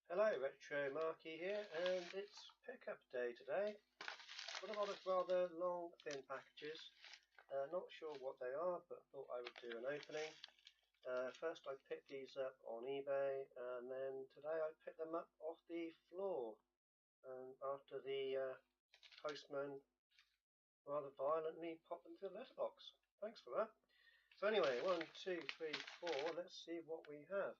Hello, Retro Marky here, and it's pickup day today. Got a lot of rather long, thin packages. Not sure what they are, but thought I would do an opening. First I picked these up on eBay, and then today I picked them up off the floor. And after the postman rather violently popped them through the letterbox. Thanks for that. So anyway, 1, 2, 3, 4. Let's see what we have.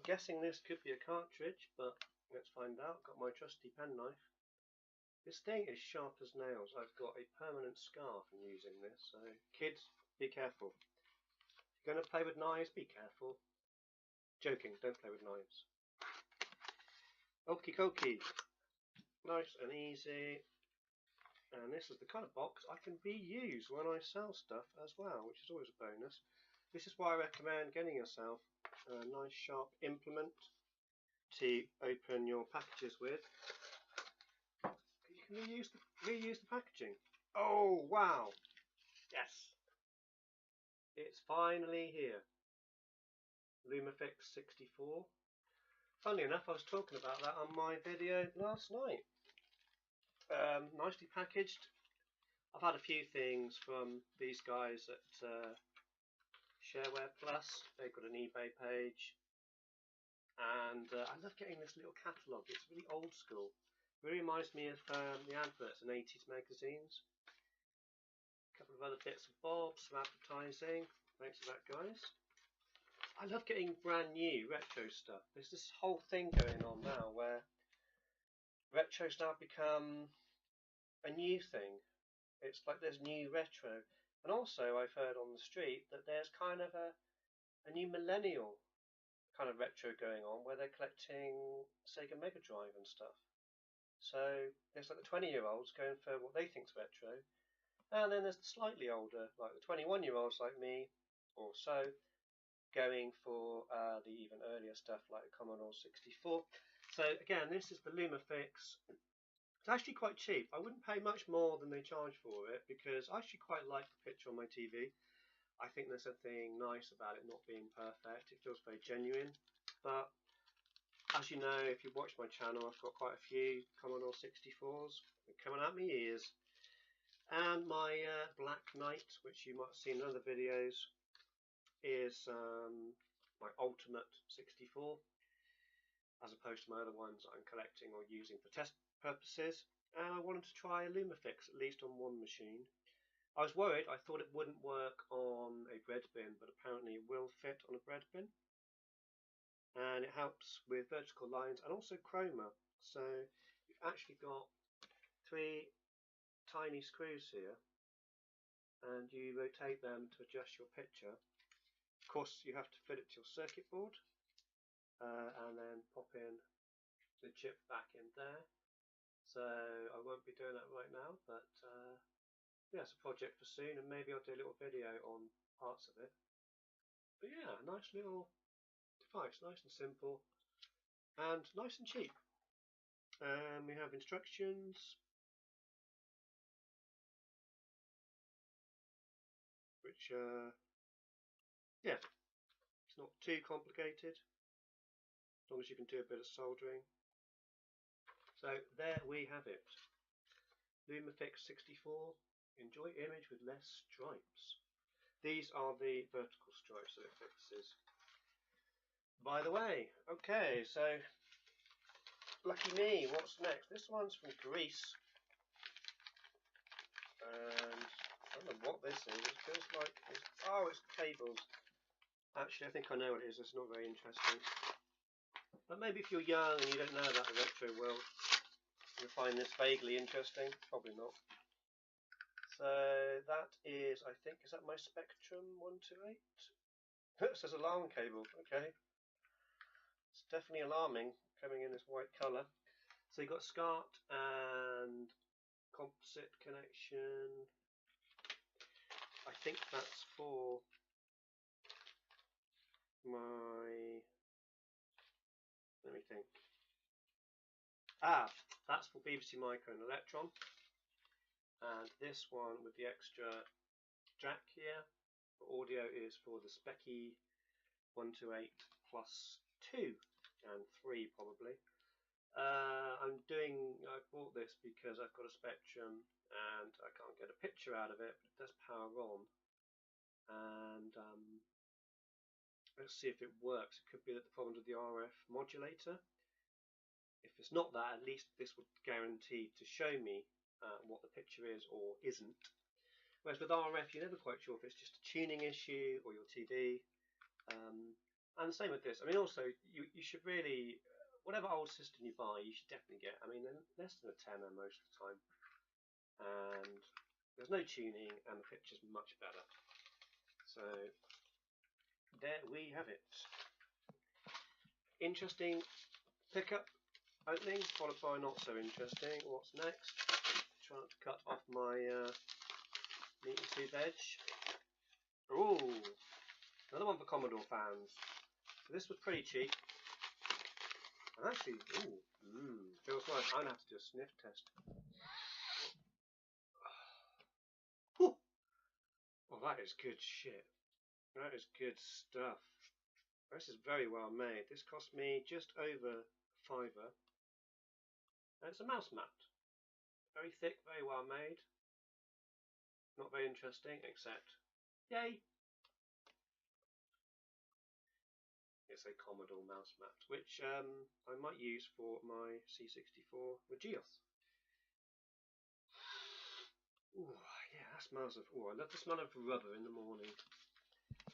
I'm guessing this could be a cartridge, but let's find out. Got my trusty penknife. This thing is sharp as nails. I've got a permanent scar from using this, so kids, be careful. If you're going to play with knives, be careful. Joking, don't play with knives. Okie dokie. Nice and easy. And this is the kind of box I can reuse when I sell stuff as well, which is always a bonus. This is why I recommend getting yourself a nice sharp implement to open your packages with. You can reuse the packaging. Oh wow! Yes! It's finally here. Lumafix 64. Funnily enough, I was talking about that on my video last night. Nicely packaged. I've had a few things from these guys at Shareware Plus. They've got an eBay page, and I love getting this little catalogue. It's really old school. It really reminds me of the adverts in 80s magazines. A couple of other bits and bobs, some advertising. Thanks for that, guys. I love getting brand new retro stuff. There's this whole thing going on now where retro's now become a new thing. It's like there's new retro. And also I've heard on the street that there's kind of a new millennial kind of retro going on where they're collecting Sega Mega Drive and stuff. So there's like the 20-year-olds going for what they think's retro, and then there's the slightly older, like the 21-year-olds like me or so, going for the even earlier stuff like the Commodore 64. So again, this is the lumafix. It's actually quite cheap. I wouldn't pay much more than they charge for it because I actually quite like the picture on my TV. I think there's something nice about it not being perfect. It feels very genuine. But as you know, if you watch my channel, I've got quite a few Commodore 64s. They're coming out my ears. And my Black Knight, which you might have seen in other videos, is my ultimate 64, as opposed to my other ones that I'm collecting or using for test purposes. And I wanted to try a lumafix at least on one machine. I was worried. I thought it wouldn't work on a bread bin, but apparently it will fit on a bread bin. And it helps with vertical lines and also chroma. So you've actually got 3 tiny screws here, and you rotate them to adjust your picture. Of course, you have to fit it to your circuit board, and then pop in the chip back in there. So I won't be doing that right now, but yeah, it's a project for soon, and maybe I'll do a little video on parts of it. But yeah, nice little device, nice and simple, and nice and cheap. We have instructions, which yeah, it's not too complicated, as long as you can do a bit of soldering. So there we have it. Lumafix 64. Enjoy image with less stripes. These are the vertical stripes that it fixes. By the way, okay, so lucky me, what's next? This one's from Greece. And I don't know what this is. It feels like it's cables. Actually, I think I know what it is. It's not very interesting. But maybe if you're young and you don't know about the retro world, you'll find this vaguely interesting. Probably not. So that is, I think, is that my Spectrum 128? It says alarm cable. Okay. It's definitely alarming, coming in this white colour. So you've got SCART and composite connection. I think that's for my, let me think. That's for BBC Micro and Electron. And this one with the extra jack here for audio is for the Speccy 128 plus 2. and 3 probably. I bought this because I've got a Spectrum and I can't get a picture out of it, but it does power on. And let's see if it works. It could be that the problem's with the RF modulator. If it's not that, at least this would guarantee to show me what the picture is or isn't. Whereas with RF, you're never quite sure if it's just a tuning issue or your TV. And the same with this. I mean, also, you should really, whatever old system you buy, you should definitely get, I mean, less than a tenner most of the time. And there's no tuning, and the picture's much better. So, there we have it. Interesting pickup opening, followed by not so interesting. What's next? Trying to cut off my meat and two veg. Ooh, another one for Commodore fans. So this was pretty cheap. And actually, feels nice. I'm gonna have to do a sniff test. Whew. Oh, that is good shit. That is good stuff. This is very well made. This cost me just over £5. And it's a mouse mat. Very thick, very well made. Not very interesting, except, yay! It's a Commodore mouse mat, which I might use for my C64 with Geoth. Ooh, yeah, that smells of. Oh, I love the smell of rubber in the morning.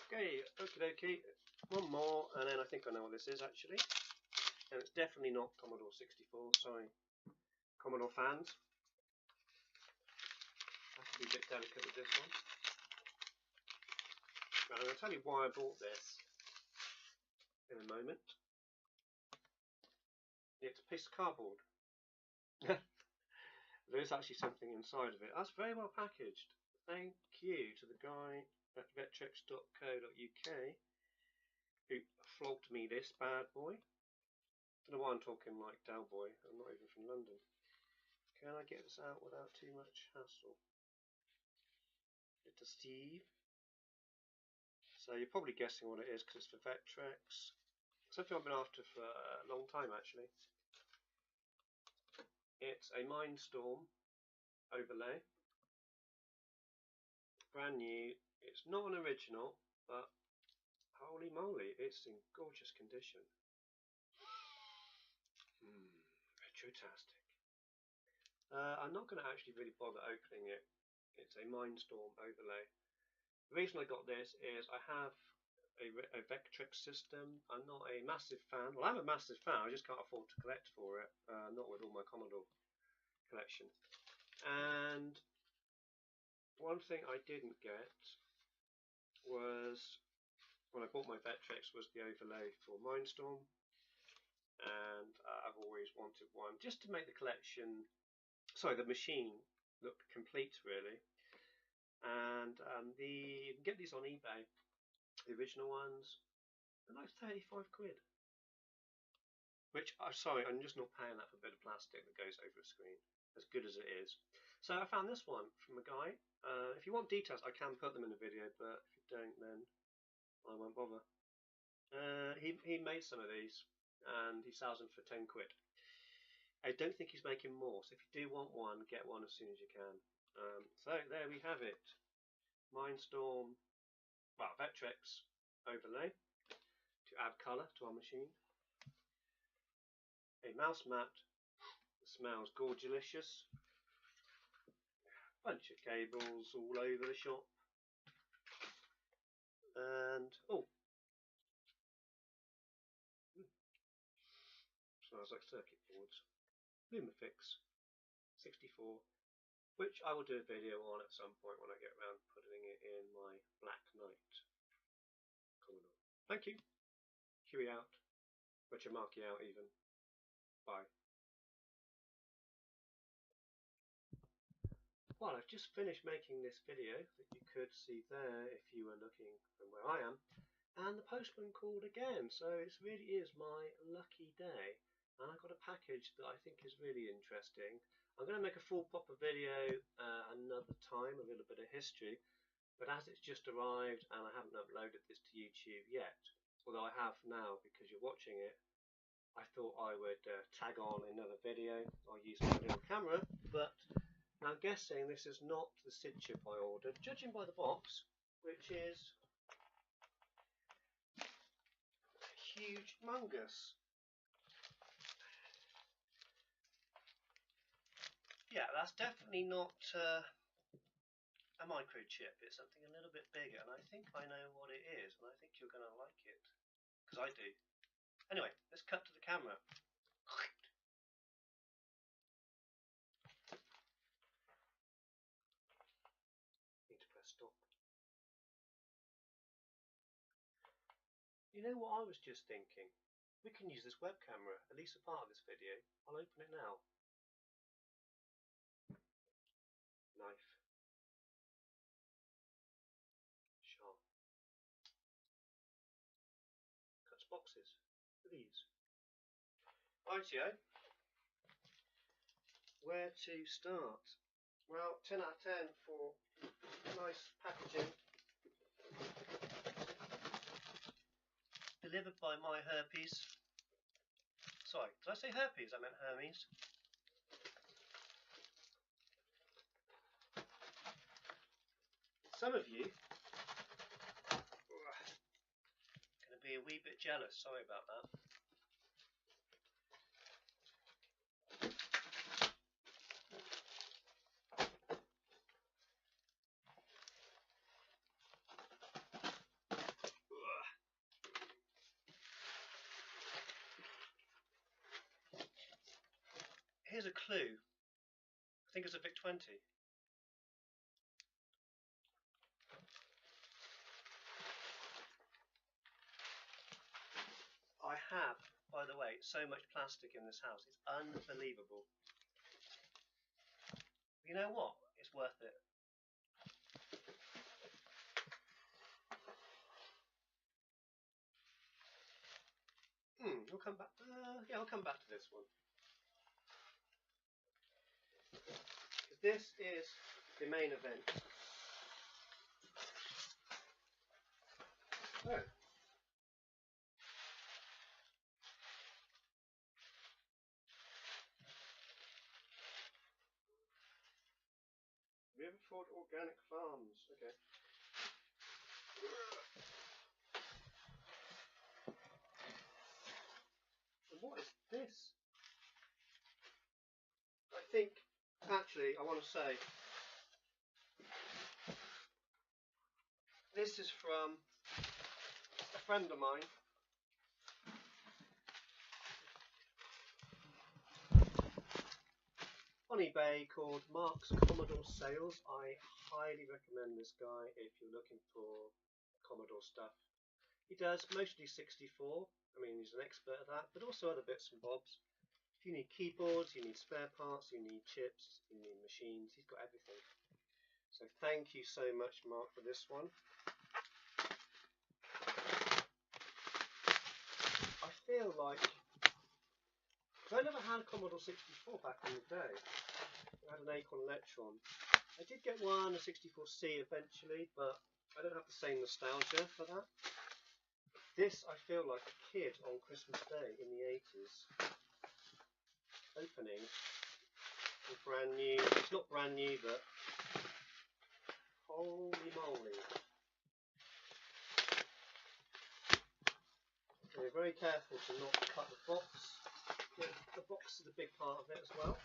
Okay, okie dokie. One more, and then I think I know what this is actually. And it's definitely not Commodore 64. Sorry, Commodore fans. I have to be a bit delicate with this one. And I'm going to tell you why I bought this in a moment. It's a piece of cardboard. There is actually something inside of it. That's very well packaged. Thank you to the guy at vectrex.co.uk who flogged me this bad boy. Don't know why I'm talking like Del Boy. I'm not even from London. Can I get this out without too much hassle? It's a Steve. So you're probably guessing what it is because it's for Vectrex. Something I've been after for a long time actually. It's a Mindstorm overlay. Brand new. It's not an original, but holy moly, it's in gorgeous condition. Retrotastic. I'm not going to actually really bother opening it. It's a Mindstorm overlay. The reason I got this is I have a Vectrex system. I'm not a massive fan. Well, I'm a massive fan. I just can't afford to collect for it. Not with all my Commodore collection. And one thing I didn't get was when I bought my Vectrex was the overlay for Mindstorm. And I've always wanted one just to make the collection, sorry, the machine look complete really. And you can get these on eBay, the original ones, they're like 35 quid. Which, sorry, I'm just not paying that for a bit of plastic that goes over a screen, as good as it is. So I found this one from a guy. If you want details, I can put them in the video, but if you don't, then I won't bother. He made some of these, and he sells them for 10 quid. I don't think he's making more, so if you do want one, get one as soon as you can. So there we have it. Mindstorm, well, Vectrex overlay to add colour to our machine. A mouse mat that smells gorgelicious. Bunch of cables all over the shop. And, smells like circuit boards. Lumafix 64, which I will do a video on at some point when I get around to putting it in my Black Knight Commodore. Thank you. Huey out. Marky out even. Bye. Well, I've just finished making this video that you could see there if you were looking from where I am, and the postman called again, so it really is my lucky day, and I got a package that I think is really interesting. I'm going to make a full proper video another time, a little bit of history, but as it's just arrived and I haven't uploaded this to YouTube yet, although I have now because you're watching it, I thought I would tag on another video. I'll use my little camera, but now I'm guessing this is not the SID chip I ordered, judging by the box, which is huge mungus. Yeah, that's definitely not a microchip. It's something a little bit bigger, and I think I know what it is, and I think you're going to like it, because I do. Anyway, let's cut to the camera. Need to press stop. You know what I was just thinking? We can use this web camera, at least a part of this video. I'll open it now. Knife. Sharp. Cuts boxes. With ease. Rightio. Where to start? Well, 10 out of 10 for nice packaging. Delivered by my Herpes. Sorry, did I say Herpes? I meant Hermes. Some of you are going to be a wee bit jealous. Sorry about that. Here's a clue. I think it's a Vic 20. I have, by the way, so much plastic in this house. It's unbelievable. You know what? It's worth it. We'll come back. Yeah, I'll come back to this one. This is the main event. Oh. Have you ever thought organic farms? Okay. And what is this? I think, actually, I want to say, this is from a friend of mine. On eBay, called Mark's Commodore Sales. I highly recommend this guy if you're looking for Commodore stuff. He does mostly 64. I mean, he's an expert at that, but also other bits and bobs. If you need keyboards, you need spare parts, you need chips, you need machines, he's got everything. So thank you so much, Mark, for this one. I feel like, I never had a Commodore 64 back in the day. I had an Acorn Electron. I did get one, a 64C eventually, but I don't have the same nostalgia for that. This, I feel like a kid on Christmas Day in the 80s. Opening a brand new, it's not brand new, but holy moly. So you're very careful to not cut the box. The box is a big part of it as well.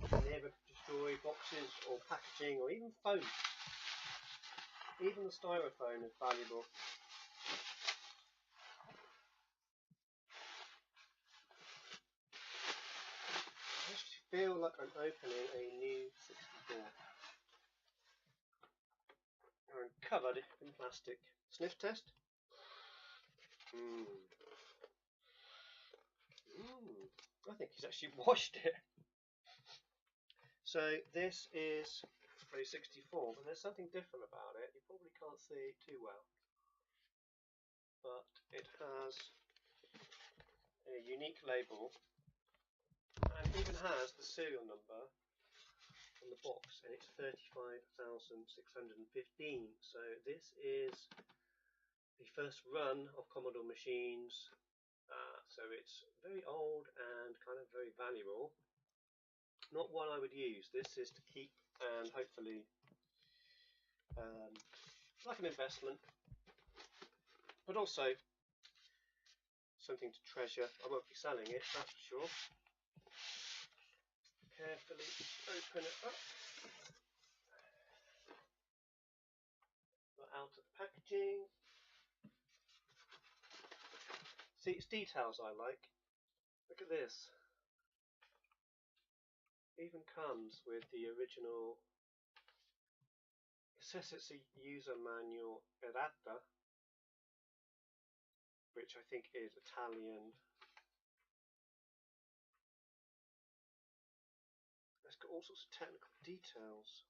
You can never destroy boxes or packaging or even foam. Even the styrofoam is valuable. I just feel like I'm opening a new 64. And covered in plastic. Sniff test. I think he's actually washed it. So this is a 64, but there's something different about it. You probably can't see it too well, but it has a unique label and even has the serial number on the box, and it's 35,615. So this is the first run of Commodore machines. So it's very old and kind of very valuable. Not one I would use. This is to keep and hopefully like an investment, but also something to treasure. I won't be selling it, that's for sure. Carefully open it up. Got out of the packaging. See, it's details I like. Look at this. It even comes with the original. It says it's a user manual errata, which I think is Italian. It's got all sorts of technical details.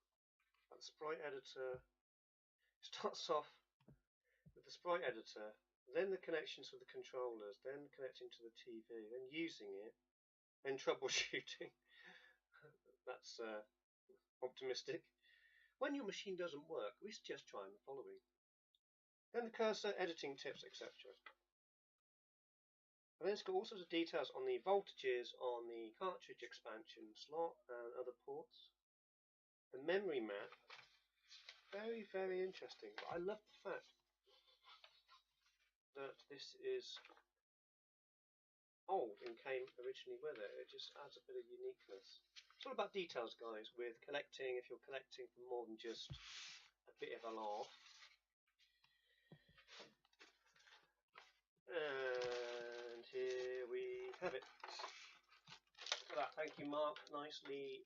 Like the sprite editor. It starts off with the sprite editor, then the connections for the controllers, then connecting to the TV, then using it, then troubleshooting. That's optimistic. When your machine doesn't work, we suggest trying the following. Then the cursor, editing tips, etc. And then it's got all sorts of details on the voltages on the cartridge expansion slot and other ports. The memory map, very, very interesting. But I love the fact that this is old and came originally with it. It just adds a bit of uniqueness. It's all about details, guys, with collecting. If you're collecting for more than just a bit of a laugh. And here we have it. Look at that. Thank you, Mark. Nicely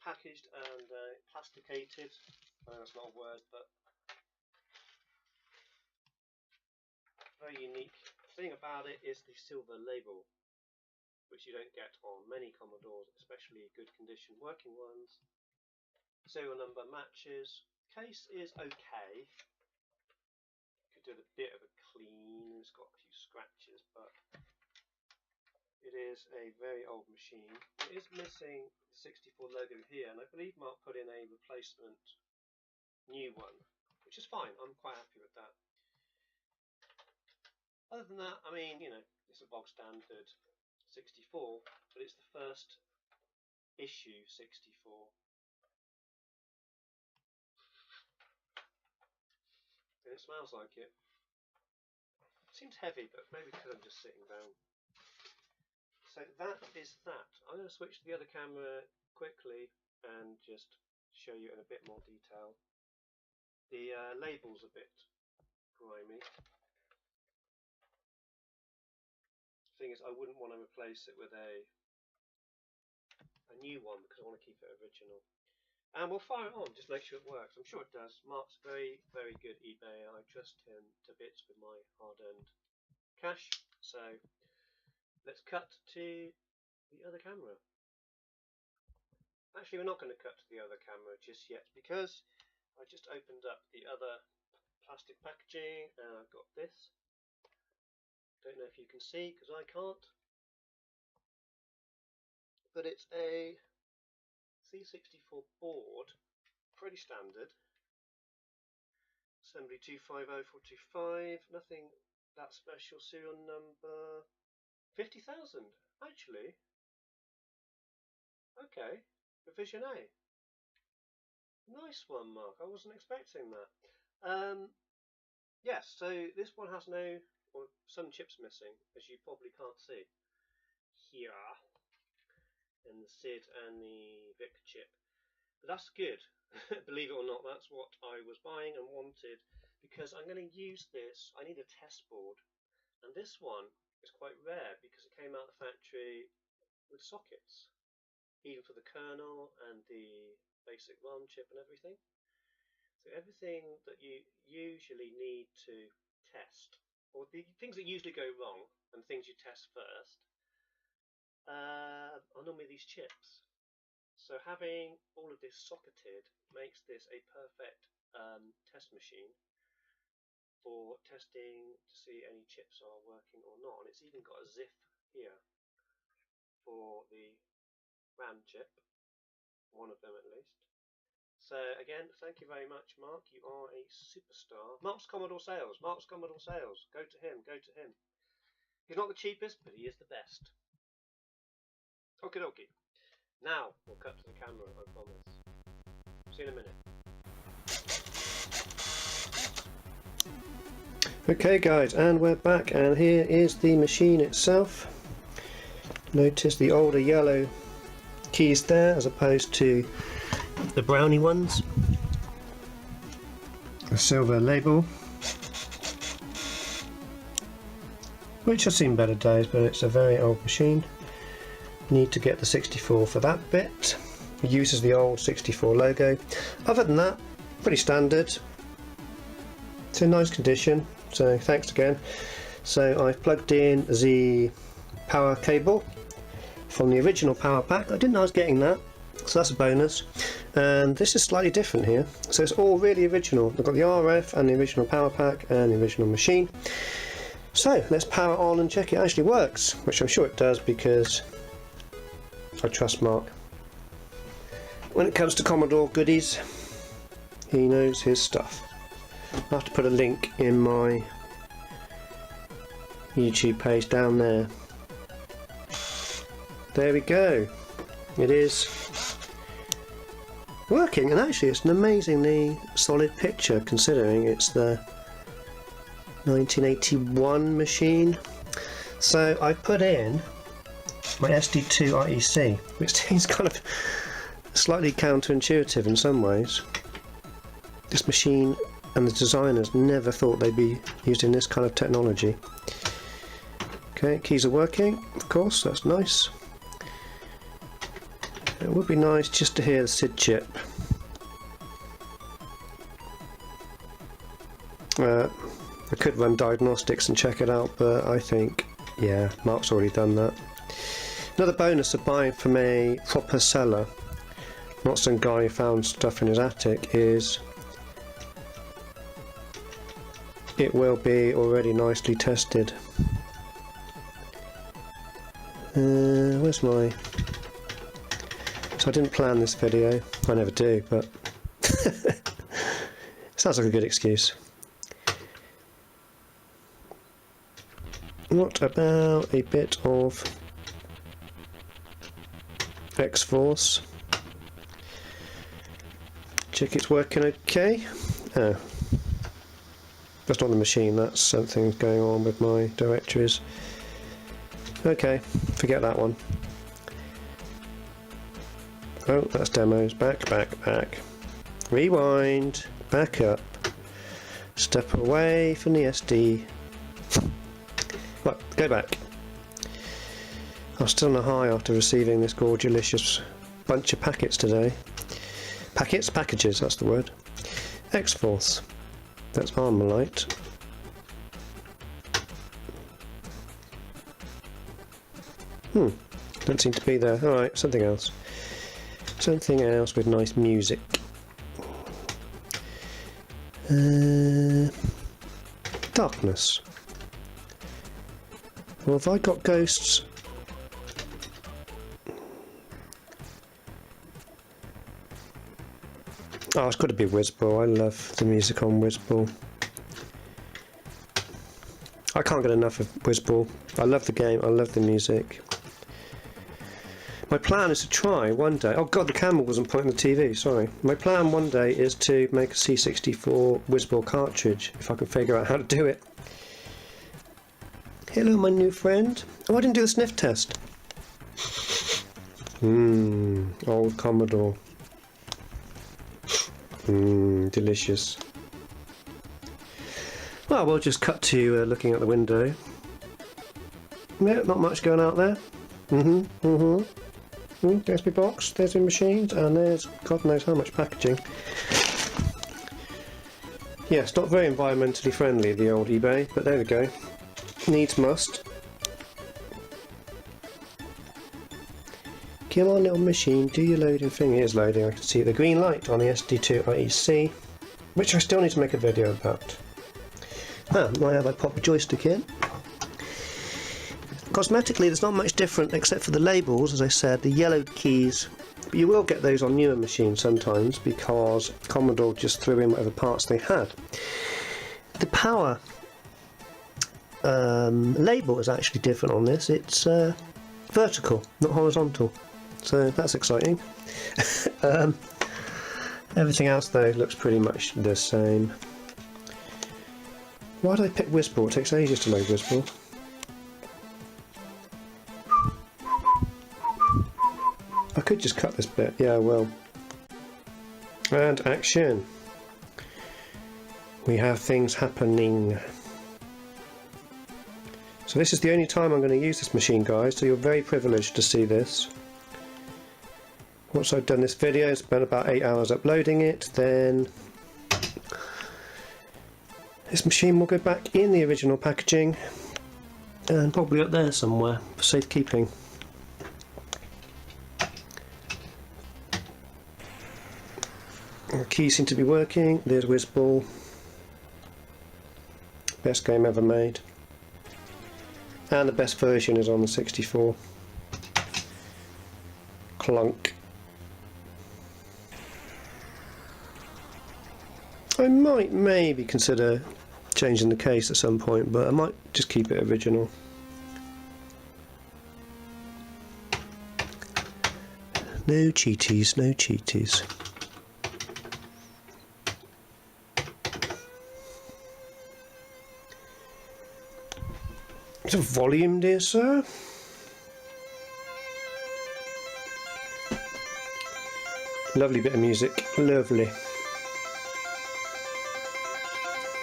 packaged and plasticated. I know that's not a word, but very unique. The thing about it is the silver label, which you don't get on many Commodores, especially good condition working ones. Serial number matches. Case is okay. Could do a bit of a clean. It's got a few scratches, but it is a very old machine. It is missing the 64 logo here, and I believe Mark put in a replacement new one, which is fine. I'm quite happy with that. Other than that, I mean, you know, it's a bog standard 64, but it's the first issue 64. And it smells like it. Seems heavy, but maybe because I'm just sitting down. So that is that. I'm going to switch to the other camera quickly and just show you in a bit more detail. The label's a bit grimy. Thing is, I wouldn't want to replace it with a new one because I want to keep it original. And we'll fire it on, just make sure it works. I'm sure it does. Mark's very, very good eBay. I trust him to bits with my hard-earned cash. So let's cut to the other camera. Actually, we're not going to cut to the other camera just yet because I just opened up the other plastic packaging and I've got this. Don't know if you can see because I can't, but it's a C64 board, pretty standard. Assembly 250425, nothing that special. Serial number 50,000, actually. Okay, revision A. Nice one, Mark. I wasn't expecting that. Yes, so this one has no, or some chips missing, as you probably can't see. Here, and the SID and the VIC chip. But that's good. Believe it or not, that's what I was buying and wanted, because I'm going to use this. I need a test board, and this one is quite rare because it came out of the factory with sockets, even for the kernel and the basic ROM chip and everything. So everything that you usually need to test, or the things that usually go wrong and things you test first, are normally these chips. So having all of this socketed makes this a perfect test machine for testing to see any chips are working or not. And it's even got a ZIF here for the RAM chip, one of them at least. So again, thank you very much, Mark. You are a superstar. Mark's Commodore Sales. Mark's Commodore Sales. Go to him. Go to him. He's not the cheapest, but he is the best. Okie dokie. Now we'll cut to the camera, I promise. See you in a minute. Okay guys, and we're back, and here is the machine itself. Notice the older yellow keys there as opposed to the brownie ones. A silver label, which has seen better days, but it's a very old machine. Need to get the 64 for that bit. It uses the old 64 logo. Other than that, pretty standard. It's in nice condition, so thanks again. So I've plugged in the power cable from the original power pack. I didn't know I was getting that, so that's a bonus. And this is slightly different here, so it's all really original. I've got the RF and the original power pack and the original machine. So let's power on and check it actually works, which I'm sure it does because I trust Mark. When it comes to Commodore goodies, he knows his stuff. I'll have to put a link in my YouTube page down there. There we go. It is working, and actually it's an amazingly solid picture considering it's the 1981 machine. So I put in my SD2 IEC, which seems kind of slightly counterintuitive in some ways. This machine and the designers never thought they'd be using this kind of technology. Okay, keys are working, of course, that's nice. It would be nice just to hear the SID chip. I could run diagnostics and check it out, but I think, yeah, Mark's already done that. Another bonus of buying from a proper seller, not some guy who found stuff in his attic, is it will be already nicely tested. Where's my... So I didn't plan this video, I never do, but sounds like a good excuse. What about a bit of X-Force? Check it's working okay. Oh, that's not the machine, that's something going on with my directories. Okay, forget that one. Oh, that's demos. Back. Rewind. Back up. Step away from the SD. Right, go back. I'm still on a high after receiving this gorgeous bunch of packets today. Packages, that's the word. X-Force. That's Armalite. Don't seem to be there. Alright, something else. Something else with nice music. Darkness. Well, have I got ghosts? Oh, it's got to be Whizball. I love the music on Whizball. I can't get enough of Whizball. I love the game, I love the music. My plan is to try one day... Oh god, the camera wasn't pointing the TV, sorry. My plan one day is to make a C64 Whizball cartridge, if I can figure out how to do it. Hello, my new friend. Oh, I didn't do the sniff test. Old Commodore. Delicious. Well, we'll just cut to looking at the window. Yeah, not much going out there. There's my box, there's my machines, and there's God knows how much packaging. Yes, not very environmentally friendly, the old eBay, but there we go. Needs must. Come on, little machine, do your loading thing. It is loading, I can see the green light on the SD2 IEC, which I still need to make a video about. Why have I popped a joystick in? Cosmetically, there's not much different except for the labels, as I said, the yellow keys. But you will get those on newer machines sometimes because Commodore just threw in whatever parts they had. The power label is actually different on this. It's vertical, not horizontal, so that's exciting. Everything else though looks pretty much the same. Why did I pick Whizball? It takes ages to load Whizball. I could just cut this bit, yeah I will. And action. We have things happening. So this is the only time I'm going to use this machine, guys, so you're very privileged to see this. Once I've done this video, spent about 8 hours uploading it, then this machine will go back in the original packaging and probably up there somewhere for safekeeping. The keys seem to be working. There's Whizball. Best game ever made. And the best version is on the 64. Clunk. I might maybe consider changing the case at some point, but I might just keep it original. No cheaties, no cheaties. Is it volume, dear sir? Lovely bit of music, lovely.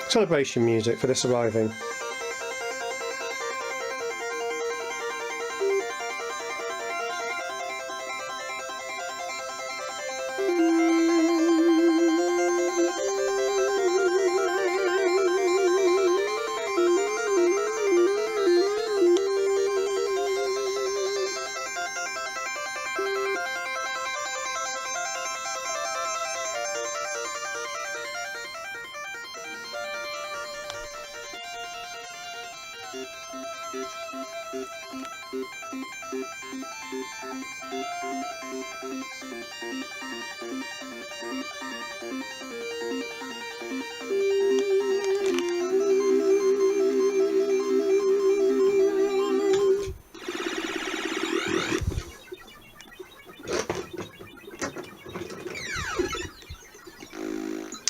Celebration music for this arriving.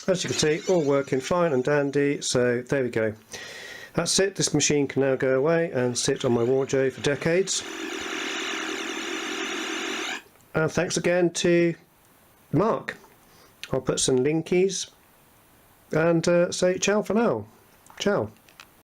As you can see, all working fine and dandy, so there we go. That's it, this machine can now go away and sit on my wardrobe for decades. And thanks again to Mark. I'll put some linkies and say ciao for now. Ciao.